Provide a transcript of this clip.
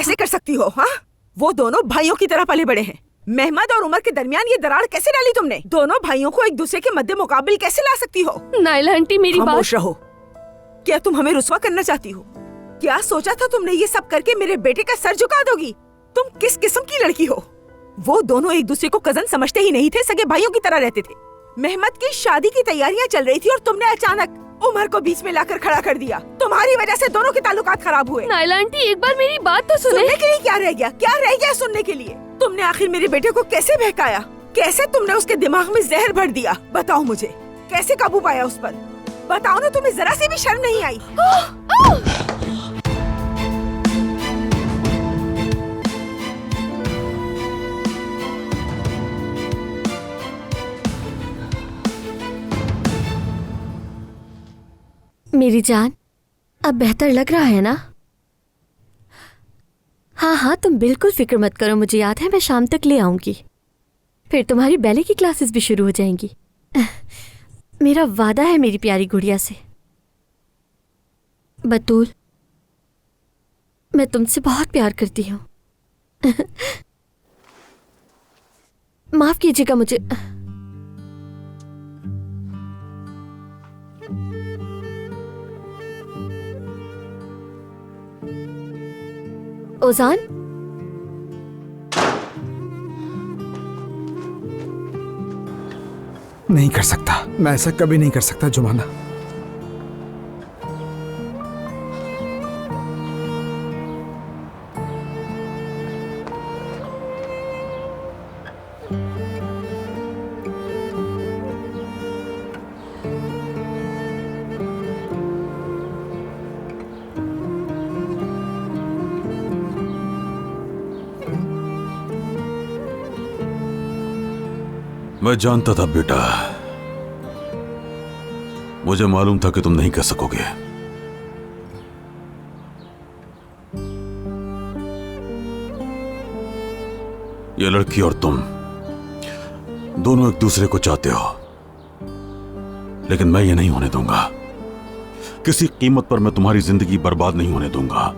कैसे कर सकती हो? हाँ, वो दोनों भाइयों की तरह पले बड़े हैं। मेहमद और उमर के दरमियान ये दरार कैसे डाली तुमने? दोनों भाइयों को एक दूसरे के मध्य मुकाबिल कैसे ला सकती हो? नाइला आंटी मेरी बात। खामोश रहो। क्या तुम हमें रुस्वा करना चाहती हो? क्या सोचा था तुमने ये सब करके मेरे बेटे का सर झुका दोगी? तुम किस किस्म की लड़की हो? वो दोनों एक दूसरे को कजन समझते ही नहीं थे, सगे भाइयों की तरह रहते थे। मेहमद की शादी की तैयारियां चल रही थी और तुमने अचानक उमर को बीच में लाकर खड़ा कर दिया। तुम्हारी वजह से दोनों के ताल्लुकात खराब हुए। नाइला आंटी एक बार मेरी बात तो सुने। सुनने के लिए क्या रह गया? क्या रह गया सुनने के लिए? तुमने आखिर मेरे बेटे को कैसे बहकाया? कैसे तुमने उसके दिमाग में जहर भर दिया? बताओ मुझे, कैसे काबू पाया उस पर? बताओ ना, तुम्हें जरा सी भी शर्म नहीं आई? मेरी जान, अब बेहतर लग रहा है ना? हाँ हाँ, तुम बिल्कुल फिक्र मत करो, मुझे याद है मैं शाम तक ले आऊंगी। फिर तुम्हारी बैले की क्लासेस भी शुरू हो जाएंगी। मेरा वादा है मेरी प्यारी गुड़िया से। बतूल, मैं तुमसे बहुत प्यार करती हूँ। माफ कीजिएगा मुझे। ओजान, नहीं कर सकता, मैं ऐसा कभी नहीं कर सकता जुमाना। मैं जानता था बेटा, मुझे मालूम था कि तुम नहीं कर सकोगे। ये लड़की और तुम दोनों एक दूसरे को चाहते हो, लेकिन मैं ये नहीं होने दूंगा। किसी कीमत पर मैं तुम्हारी जिंदगी बर्बाद नहीं होने दूंगा।